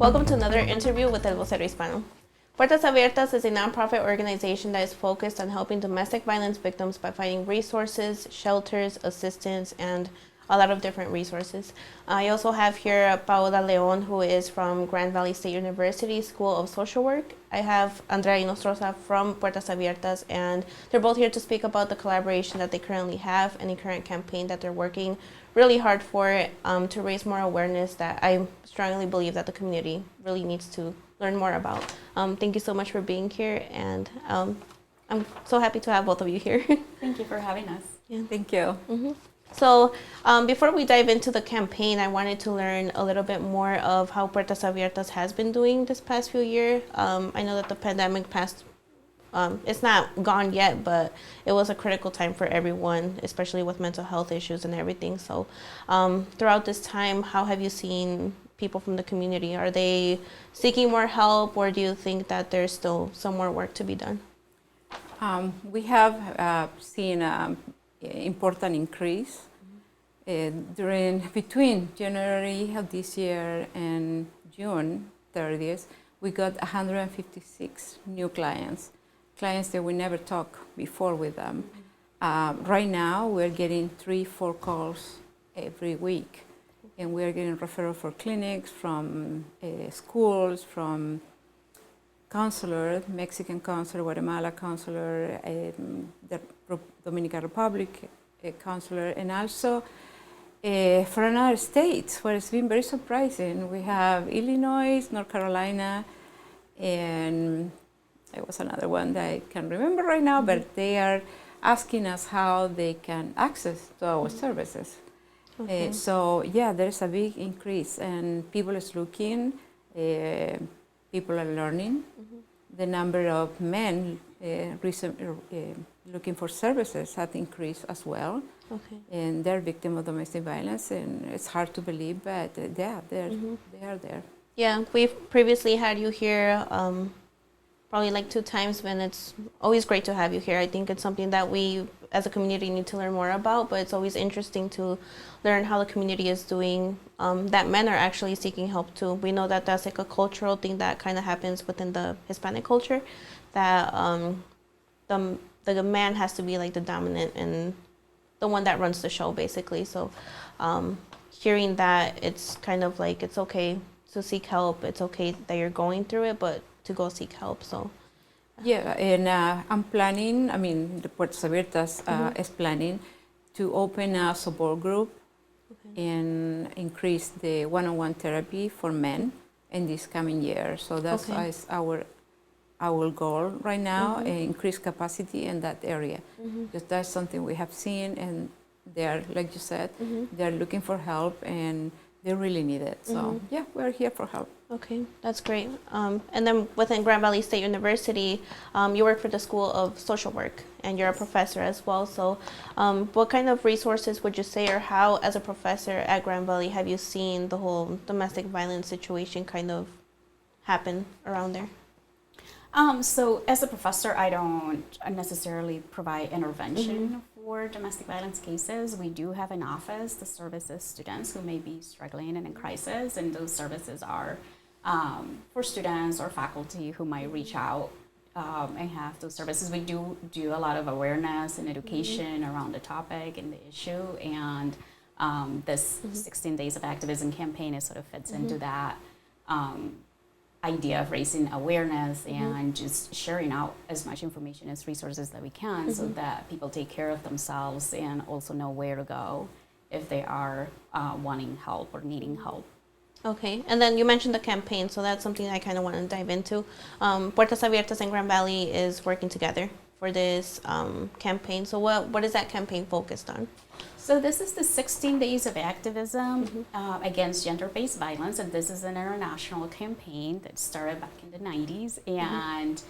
Welcome to another interview with El Vocero Hispano. Puertas Abiertas is a nonprofit organization that is focused on helping domestic violence victims by finding resources, shelters, assistance, and a lot of different resources. I also have here Paola Leon, who is from Grand Valley State University School of Social Work. I have Andrea Inostroza from Puertas Abiertas, and they're both here to speak about the collaboration that they currently have and the current campaign that they're working really hard for to raise more awareness that I strongly believe that the community really needs to learn more about. Thank you so much for being here, and I'm so happy to have both of you here. Thank you for having us. Yeah. Thank you. Mm-hmm. So before we dive into the campaign, I wanted to learn a little bit more of how Puertas Abiertas has been doing this past few years. I know that the pandemic passed, it's not gone yet, but it was a critical time for everyone, especially with mental health issues and everything. So throughout this time, how have you seen people from the community? Are they seeking more help, or do you think that there's still some more work to be done? We have seen important increase between January of this year and June 30th. We got 156 new clients that we never talked before with them. Right now we're getting 3-4 calls every week, and we're getting referral for clinics, from schools, from counselor, Mexican counselor, Guatemala counselor, the Dominican Republic counselor, and also for another states where it's been very surprising. We have Illinois, North Carolina, and there was another one that I can't remember right now, but they are asking us how they can access to our services. Okay. So yeah, there's a big increase, and people is looking, people are learning. The number of men looking for services has increased as well. Okay. And they're victims of domestic violence, and it's hard to believe, but yeah, they are there. Yeah, we've previously had you here probably like 2 times, and it's always great to have you here. I think it's something that we as a community need to learn more about, but it's always interesting to learn how the community is doing, that men are actually seeking help too. We know that that's like a cultural thing that kind of happens within the Hispanic culture, that the man has to be like the dominant and the one that runs the show, basically. So hearing that, it's kind of like it's okay to seek help. It's okay that you're going through it, but to go seek help. So yeah, and I'm planning, the Puertas Abiertas is planning to open a support group and increase the one-on-one therapy for men in this coming year. So that's our goal right now, increase capacity in that area. Because that's something we have seen, and they're, like you said, they're looking for help, and they really need it. So yeah, we're here for help. okay, that's great. And then within Grand Valley State University, you work for the School of Social Work, and you're a professor as well. So what kind of resources would you say, or how, as a professor at Grand Valley, have you seen the whole domestic violence situation kind of happen around there? So as a professor, I don't necessarily provide intervention for domestic violence cases. We do have an office that services students who may be struggling and in crisis, and those services are for students or faculty who might reach out and have those services. We do a lot of awareness and education around the topic and the issue, and this 16 Days of Activism campaign sort of fits into that idea of raising awareness and just sharing out as much information as resources that we can, so that people take care of themselves and also know where to go if they are wanting help or needing help. Okay, and then you mentioned the campaign, so that's something I kind of want to dive into. Puertas Abiertas and Grand Valley is working together for this campaign. So what is that campaign focused on? So this is the 16 Days of Activism against gender-based violence, and this is an international campaign that started back in the 90s, and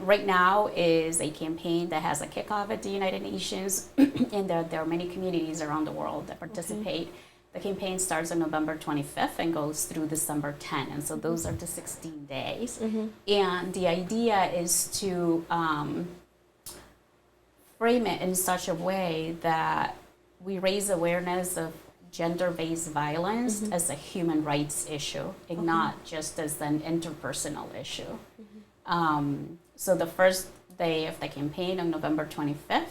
right now is a campaign that has a kickoff at the United Nations, and there are many communities around the world that participate. The campaign starts on November 25th and goes through December 10th, and so those are the 16 days. And the idea is to frame it in such a way that we raise awareness of gender-based violence as a human rights issue and not just as an interpersonal issue. So the first day of the campaign on November 25th,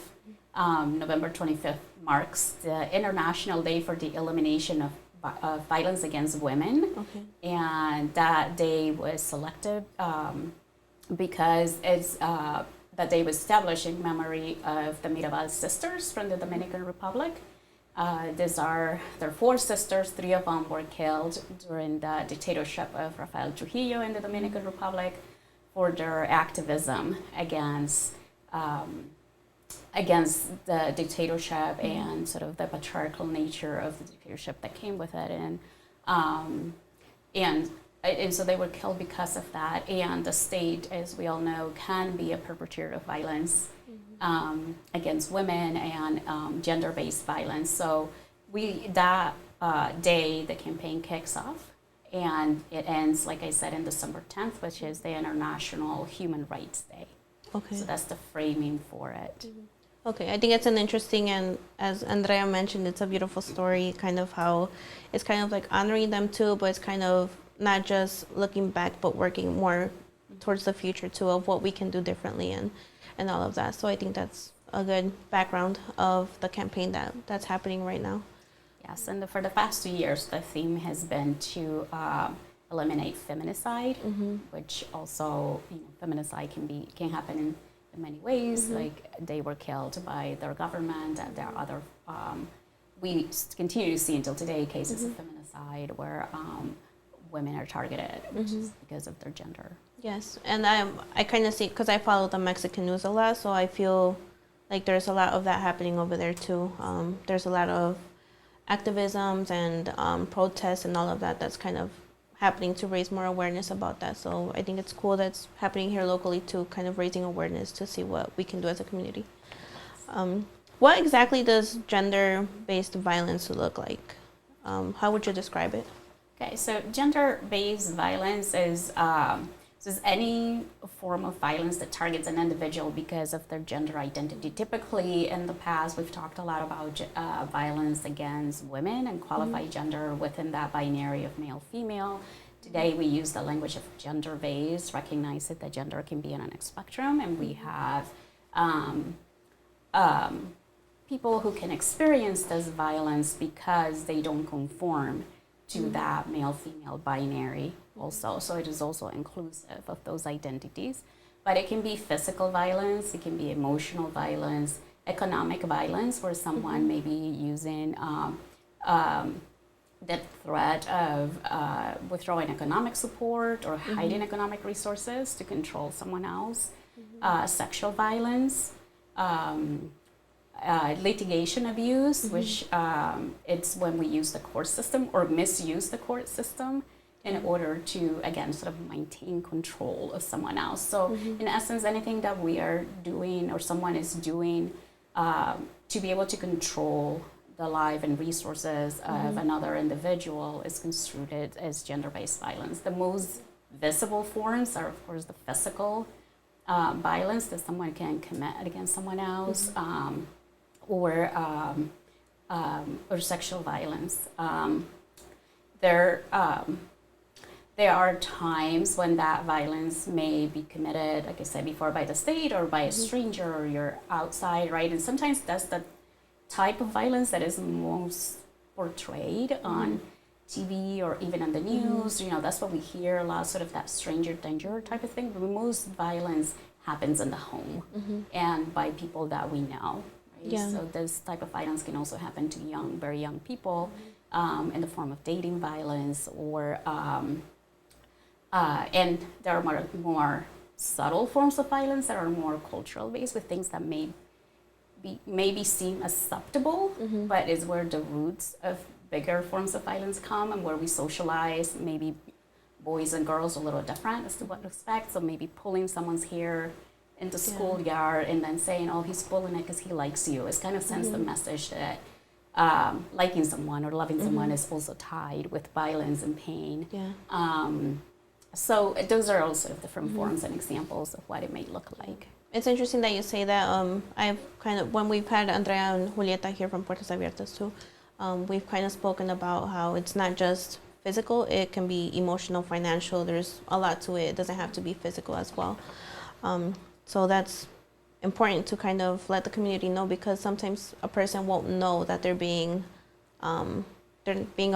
November 25th marks the International Day for the Elimination of Violence Against Women. And that day was selected because it's that day was established in memory of the Mirabal sisters from the Dominican Republic. There are 4 sisters, 3 of them were killed during the dictatorship of Rafael Trujillo in the Dominican Republic for their activism against the dictatorship and sort of the patriarchal nature of the dictatorship that came with it. And so they were killed because of that. And the state, as we all know, can be a perpetrator of violence against women and gender-based violence. So that day, the campaign kicks off, and it ends, like I said, in December 10th, which is the International Human Rights Day. So that's the framing for it. Okay, I think it's an interesting, and as Andrea mentioned, it's a beautiful story, kind of how it's kind of like honoring them too, but it's kind of not just looking back, but working more towards the future too, of what we can do differently and all of that. So I think that's a good background of the campaign that's happening right now. Yes, and for the past 2 years, the theme has been to eliminate feminicide, which also, feminicide can happen in many ways. Like they were killed by their government, and there are other. We continue to see until today cases of feminicide where women are targeted just because of their gender. Yes, and I kind of see, because I follow the Mexican news a lot, so I feel like there's a lot of that happening over there too. There's a lot of activisms and protests and all of that that's kind of happening to raise more awareness about that. So I think it's cool that's happening here locally too, kind of raising awareness to see what we can do as a community. What exactly does gender-based violence look like? How would you describe it? Okay, so gender-based violence is any form of violence that targets an individual because of their gender identity. Typically, in the past, we've talked a lot about violence against women and qualified gender within that binary of male-female. Today, we use the language of gender-based, recognize that gender can be on a spectrum, and we have people who can experience this violence because they don't conform to that male-female binary also. So it is also inclusive of those identities. But it can be physical violence, it can be emotional violence, economic violence, where someone may be using the threat of withdrawing economic support or hiding economic resources to control someone else, sexual violence, litigation abuse, which it's when we use the court system or misuse the court system in order to, again, sort of maintain control of someone else. So in essence, anything that we are doing or someone is doing to be able to control the life and resources of another individual is construed as gender-based violence. The most visible forms are, of course, the physical violence that someone can commit against someone else, or sexual violence. There are times when that violence may be committed, like I said before, by the state or by a stranger, or you're outside, right? And sometimes that's the type of violence that is most portrayed on TV or even on the news. You know, that's what we hear a lot, sort of that stranger danger type of thing. But most violence happens in the home and by people that we know. Right? Yeah. So this type of violence can also happen to very young people in the form of dating violence, or and there are more subtle forms of violence that are more cultural based, with things that maybe seem acceptable, but is where the roots of bigger forms of violence come, and where we socialize. Maybe boys and girls are a little different as to what to expect. So maybe pulling someone's hair in the schoolyard and then saying, "Oh, he's pulling it because he likes you," it kind of sends the message that liking someone or loving someone is also tied with violence and pain. So those are also different forms and examples of what it may look like. It's interesting that you say that. I've kind of, when we've had Andrea and Julieta here from Puertas Abiertas too, We've kind of spoken about how it's not just physical, it can be emotional, financial, there's a lot to it. It doesn't have to be physical as well. So that's important to kind of let the community know, because sometimes a person won't know that they're being a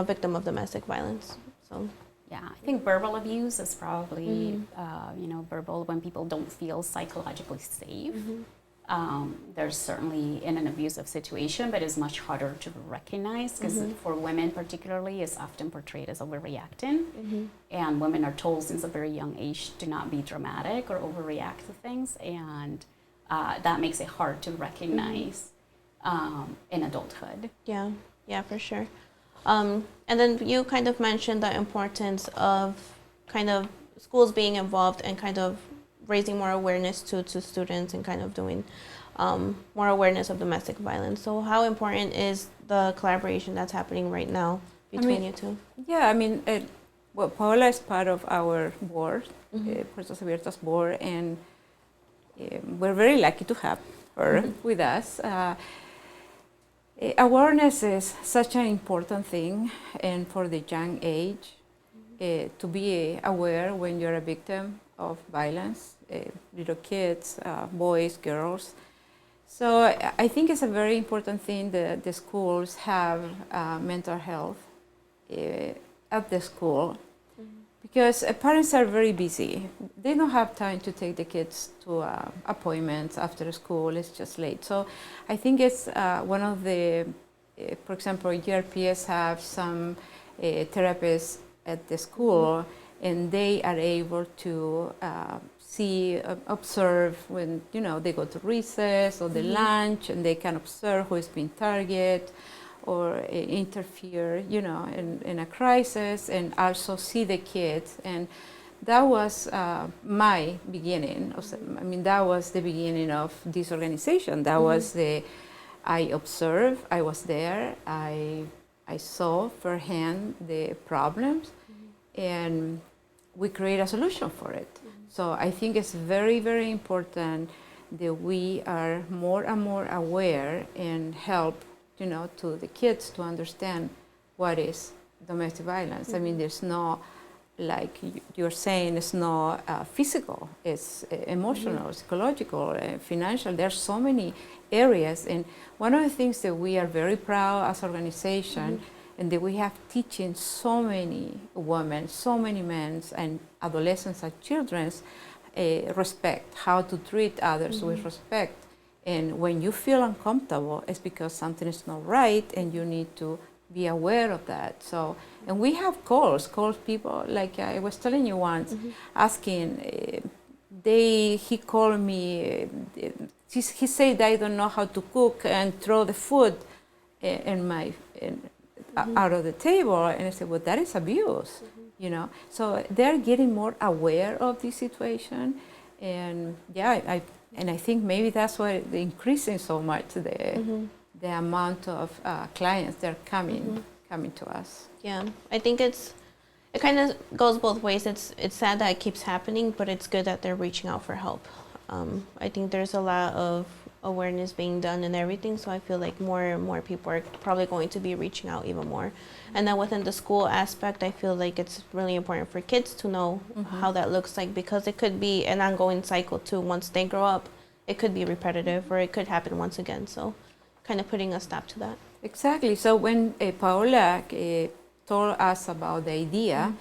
victim of domestic violence. So Yeah, I think verbal abuse is probably, verbal when people don't feel psychologically safe. There's certainly in an abusive situation, but it's much harder to recognize because for women particularly, it's often portrayed as overreacting. And women are told since a very young age to not be dramatic or overreact to things. And that makes it hard to recognize in adulthood. Yeah, for sure. And then you kind of mentioned the importance of kind of schools being involved and kind of raising more awareness to students and kind of doing more awareness of domestic violence. So how important is the collaboration that's happening right now between you two? Yeah, well, Paola is part of our board, Puertas Abiertas board, and we're very lucky to have her with us. Awareness is such an important thing, and for the young age, to be aware when you're a victim of violence, little kids, boys, girls. So I think it's a very important thing that the schools have mental health at the school, because parents are very busy. They don't have time to take the kids to appointments after school. It's just late. So I think it's one of the, for example, ERPS have some therapists at the school, and they are able to see, observe when, they go to recess or the lunch, and they can observe who is being targeted or interfere, in a crisis, and also see the kids. And that was my beginning. That was the beginning of this organization. That was I observed, I was there, I saw firsthand the problems, and we create a solution for it. So I think it's very, very important that we are more and more aware and help, to the kids to understand what is domestic violence. There's no, like you're saying, it's not physical, it's emotional, psychological, financial. There's so many areas. And one of the things that we are very proud as an organization, and that we have teaching so many women, so many men, and adolescents and children, respect, how to treat others with respect. And when you feel uncomfortable, it's because something is not right, and you need to be aware of that. So, and we have calls people, like I was telling you once, asking, he called me, he said, I don't know how to cook, and throw the food out of the table. And I said, well, that is abuse, So they're getting more aware of the situation. And I think maybe that's why they're increasing so much the amount of clients that are coming to us. Yeah, I think it kind of goes both ways. It's sad that it keeps happening, but it's good that they're reaching out for help. I think there's a lot of awareness being done and everything, so I feel like more and more people are probably going to be reaching out even more. And then within the school aspect, I feel like it's really important for kids to know how that looks like, because it could be an ongoing cycle too. Once they grow up, it could be repetitive, or it could happen once again. So kind of putting a stop to that. Exactly. So when Paola told us about the idea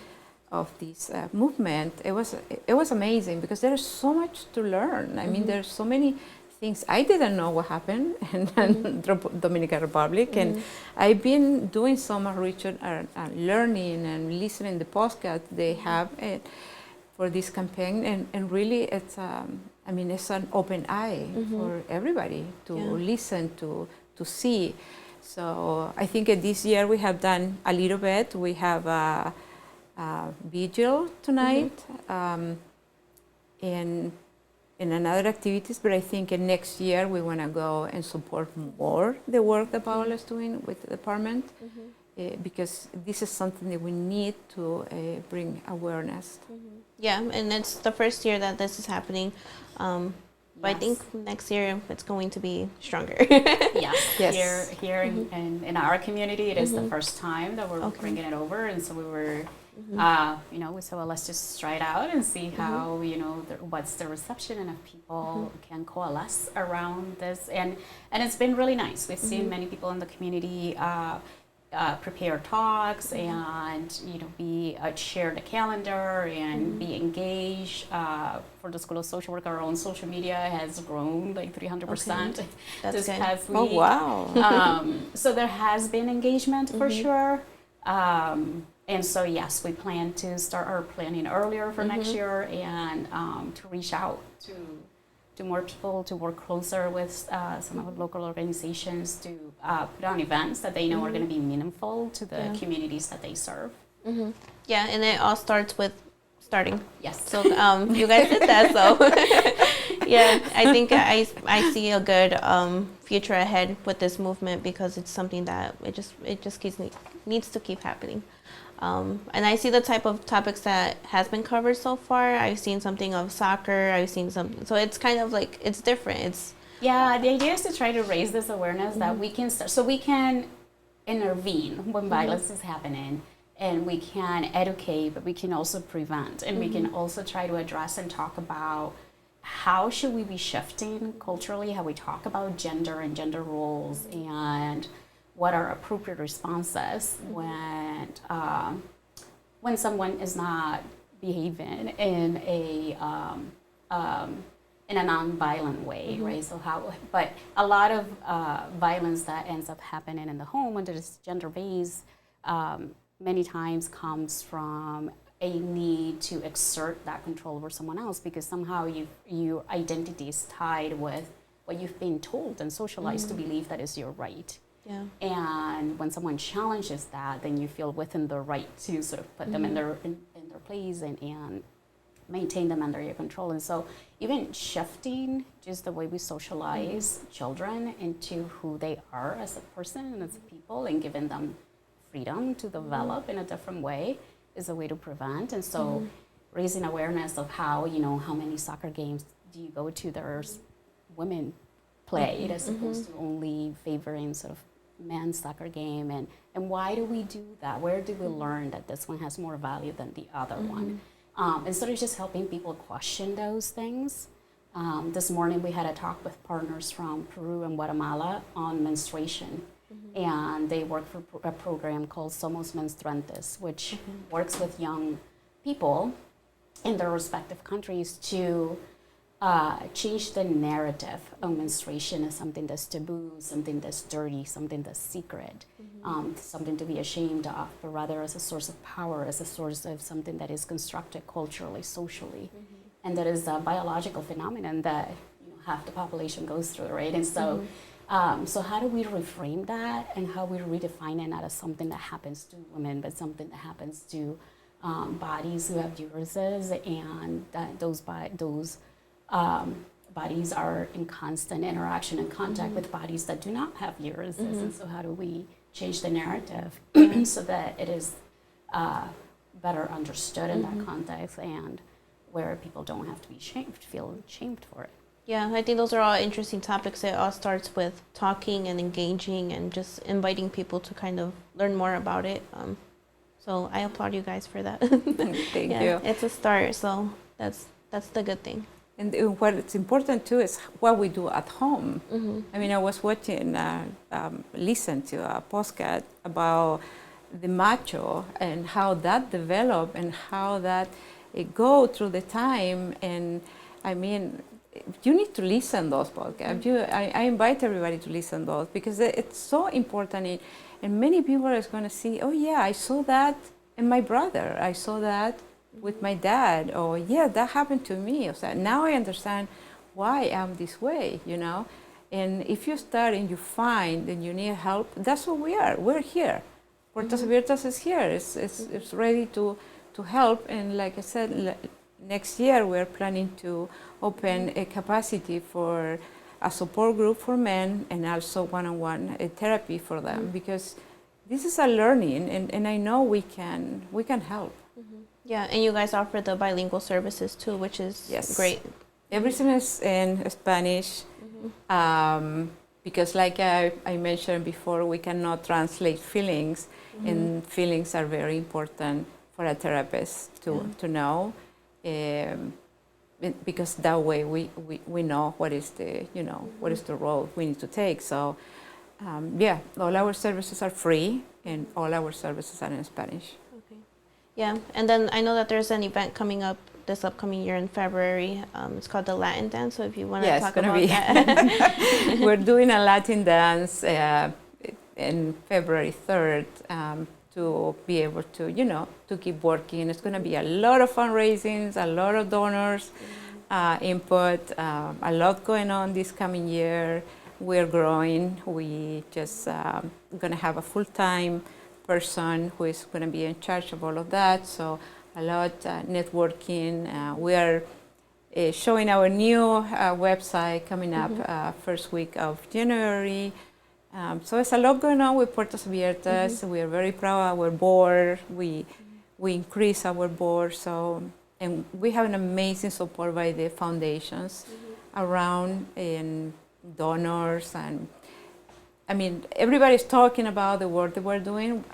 of this movement, it was amazing, because there is so much to learn. There's so many things I didn't know what happened in Dominican Republic, and I've been doing so much research and learning and listening to the podcast they have for this campaign, and really it's it's an open eye for everybody to listen to see. So I think this year we have done a little bit. We have a vigil tonight, and another activities, but I think next year we want to go and support more the work that Paola is doing with the department, because this is something that we need to bring awareness. Yeah, and it's the first year that this is happening. But I think next year it's going to be stronger. Yes. Yes. Here in our community, it is the first time that we're bringing it over, and so we were, you know, so let's just try it out and see how, you know, what's the reception and if people can coalesce around this, and it's been really nice. We've seen many people in the community prepare talks and, you know, share the calendar and be engaged. For the School of Social Work, our own social media has grown like 300% this past week. Oh, wow. So there has been engagement for sure. And so, yes, we plan to start our planning earlier for next year and to reach out to more people, to work closer with some of the local organizations, to put on events that they know are going to be meaningful to the communities that they serve. Yeah, and it all starts with starting. Yes. So you guys did that, so yeah, I think I see a good future ahead with this movement, because it's something that it just needs to keep happening. And I see the type of topics that has been covered so far. I've seen something of soccer. I've seen something. So it's kind of like, it's different. The idea is to try to raise this awareness that we can start, so we can intervene when violence is happening, and we can educate, but we can also prevent, and we can also try to address and talk about how should we be shifting culturally, how we talk about gender and gender roles, and what are appropriate responses when someone is not behaving in a non-violent way, right? So but a lot of violence that ends up happening in the home, when it's gender-based, many times comes from a need to exert that control over someone else, because somehow your identity is tied with what you've been told and socialized to believe that is your right. Yeah. And when someone challenges that, then you feel within the right to sort of put them in their place and maintain them under your control. And so even shifting just the way we socialize children into who they are as a person and as a people, and giving them freedom to develop in a different way, is a way to prevent. And so raising awareness of how, you know, how many soccer games do you go to, there's women played as opposed to only favoring sort of men's soccer game, and why do we do that? Where do we learn that this one has more value than the other one? And sort of just helping people question those things. This morning we had a talk with partners from Peru and Guatemala on menstruation, and they work for a program called Somos Menstruantes, which works with young people in their respective countries to change the narrative of menstruation as something that's taboo, something that's dirty, something that's secret, something to be ashamed of, but rather as a source of power, as a source of something that is constructed culturally, socially, and that is a biological phenomenon that, you know, half the population goes through, right? And so, so how do we reframe that, and how we redefine it not as something that happens to women, but something that happens to bodies who have uteruses, and that those bodies are in constant interaction and contact with bodies that do not have uteruses. And so how do we change the narrative so that it is better understood in that context, and where people don't have to be feel shamed for it. Yeah, I think those are all interesting topics. It all starts with talking and engaging and just inviting people to kind of learn more about it. So I applaud you guys for that. Thank you. It's a start, so that's the good thing. And what it's important too is what we do at home. I mean, I was watching, listened to a podcast about the macho and how that developed and how that it go through the time. And I mean, you need to listen those podcasts. I invite everybody to listen those, because it's so important. And many people are going to see, oh yeah, I saw that in my brother. I saw that with my dad, or yeah, that happened to me. So now I understand why I'm this way, you know. And if you start and you find and you need help, that's what we are. We're here. Puertas Abiertas is here. It's ready to help. And like I said, next year we're planning to open a capacity for a support group for men, and also one-on-one therapy for them, because this is a learning, and I know we can help. Yeah, and you guys offer the bilingual services too, which is Yes. great. Everything is in Spanish. Because like I mentioned before, we cannot translate feelings, and feelings are very important for a therapist to know, because that way we know what is the, what is the road we need to take. So all our services are free, and all our services are in Spanish. Okay. Yeah, and then I know that there's an event coming up this upcoming year in February. It's called the Latin Dance, so if you want to talk about that. We're doing a Latin dance in February 3rd to be able to, to keep working. It's going to be a lot of fundraisings, a lot of donors, input, a lot going on this coming year. We're growing. We just going to have a full-time person who is going to be in charge of all of that. So a lot networking. We are showing our new website coming up first week of January. So there's a lot going on with Puertas Abiertas. We are very proud of our board. We increase our board. So, and we have an amazing support by the foundations around, and donors, and I mean, everybody's talking about the work that we're doing.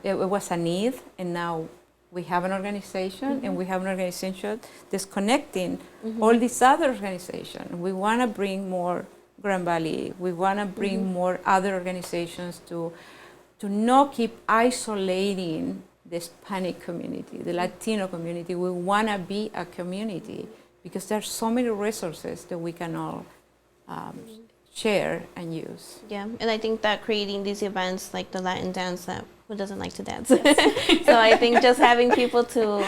It was a need, and now we have an organization, and we have an organization that's connecting all these other organizations. We want to bring more Grand Valley. We want to bring more other organizations to not keep isolating the Hispanic community, the Latino community. We want to be a community, because there's so many resources that we can all share and use. Yeah, and I think that creating these events like the Latin dance, that who doesn't like to dance? So I think just having people to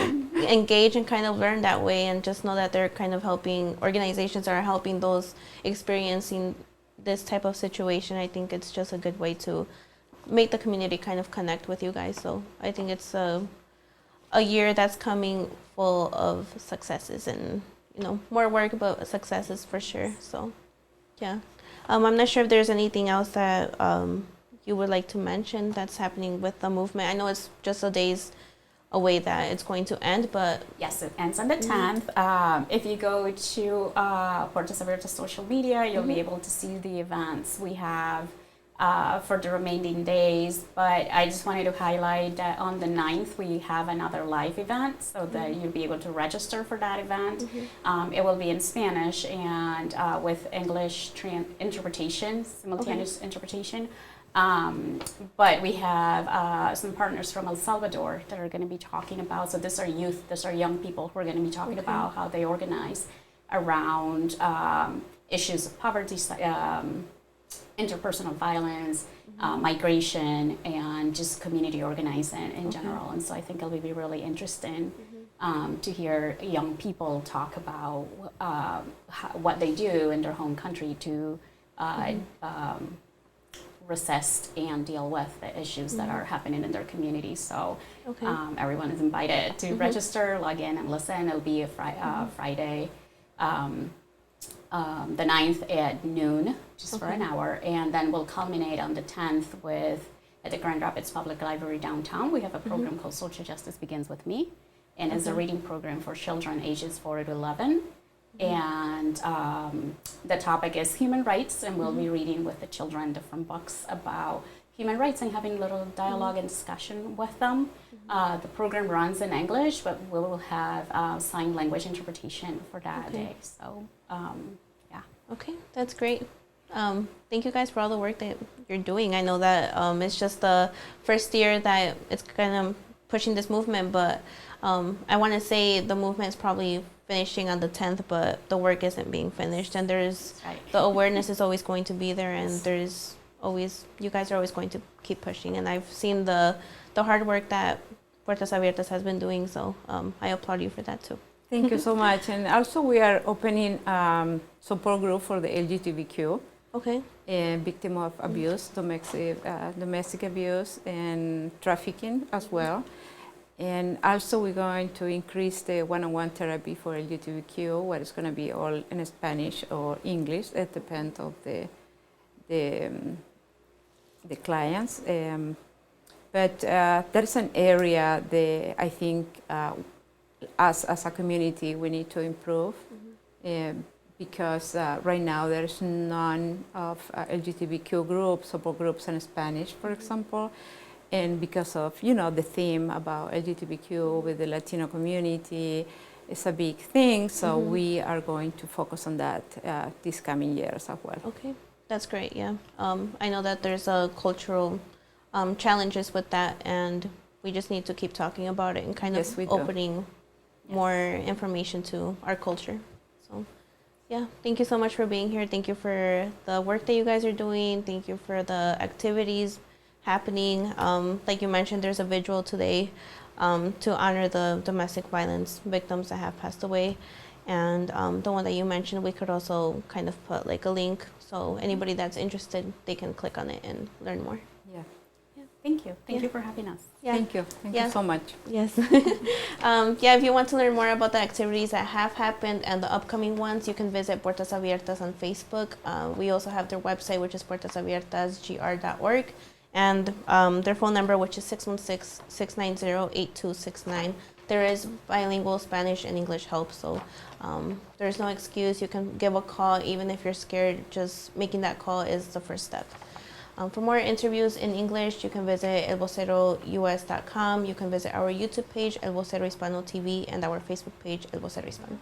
engage and kind of learn that way, and just know that they're kind of helping organizations that are helping those experiencing this type of situation. I think it's just a good way to make the community kind of connect with you guys. So I think it's a year that's coming full of successes, and more work, but successes for sure. So yeah. I'm not sure if there's anything else that you would like to mention that's happening with the movement. I know it's just a days away that it's going to end, but... Yes, it ends on the 10th. If you go to Puertas Abiertas social media, you'll be able to see the events we have for the remaining days. But I just wanted to highlight that on the 9th, we have another live event, so that you'll be able to register for that event. It will be in Spanish and with English interpretation, simultaneous interpretation. But we have some partners from El Salvador that are going to be talking about, so these are youth, these are young people who are going to be talking about how they organize around issues of poverty, interpersonal violence, migration, and just community organizing in general. And so I think it'll be really interesting to hear young people talk about what they do in their home country to resist and deal with the issues that are happening in their community. So everyone is invited to register, log in, and listen. It'll be a Friday, the 9th at noon, just for an hour, and then we'll culminate on the 10th at the Grand Rapids Public Library downtown. We have a program called Social Justice Begins With Me, and it's a reading program for children ages 4 to 11. And the topic is human rights, and we'll be reading with the children different books about human rights and having a little dialogue and discussion with them. The program runs in English, but we will have sign language interpretation for that day. So, yeah. Okay, that's great. Thank you guys for all the work that you're doing. I know that it's just the first year that it's kind of pushing this movement, but I want to say the movement is probably finishing on the 10th, but the work isn't being finished, and the awareness is always going to be there, and there's always, you guys are always going to keep pushing, and I've seen the hard work that Puertas Abiertas has been doing, so I applaud you for that too. Thank you so much. And also we are opening support group for the LGBTQ. Okay. Victim of abuse, domestic abuse, and trafficking as well. And also we're going to increase the one-on-one therapy for LGBTQ, what is going to be all in Spanish or English. It depends on the clients. But there's an area that I think as a community we need to improve. because right now there's none of LGBTQ groups, support groups in Spanish, for example. And because of, the theme about LGBTQ with the Latino community, it's a big thing. So we are going to focus on that this coming years as well. Okay, that's great. Yeah, I know that there's a cultural challenges with that, and we just need to keep talking about it and kind of opening more information to our culture. So, yeah, thank you so much for being here. Thank you for the work that you guys are doing. Thank you for the activities happening. Like you mentioned, there's a visual today to honor the domestic violence victims that have passed away. And the one that you mentioned, we could also kind of put like a link, so anybody that's interested, they can click on it and learn more. Yeah. Thank you. Thank you for having us. Yeah. Thank you. Thank you so much. Yes. Yeah, if you want to learn more about the activities that have happened and the upcoming ones, you can visit Puertas Abiertas on Facebook. We also have their website, which is puertasabiertasgr.org, and their phone number, which is 616-690-8269. There is bilingual Spanish and English help, so there's no excuse. You can give a call, even if you're scared. Just making that call is the first step. For more interviews in English, you can visit elvocerous.com. You can visit our YouTube page, El Vocero Hispano TV, and our Facebook page, El Vocero Hispano.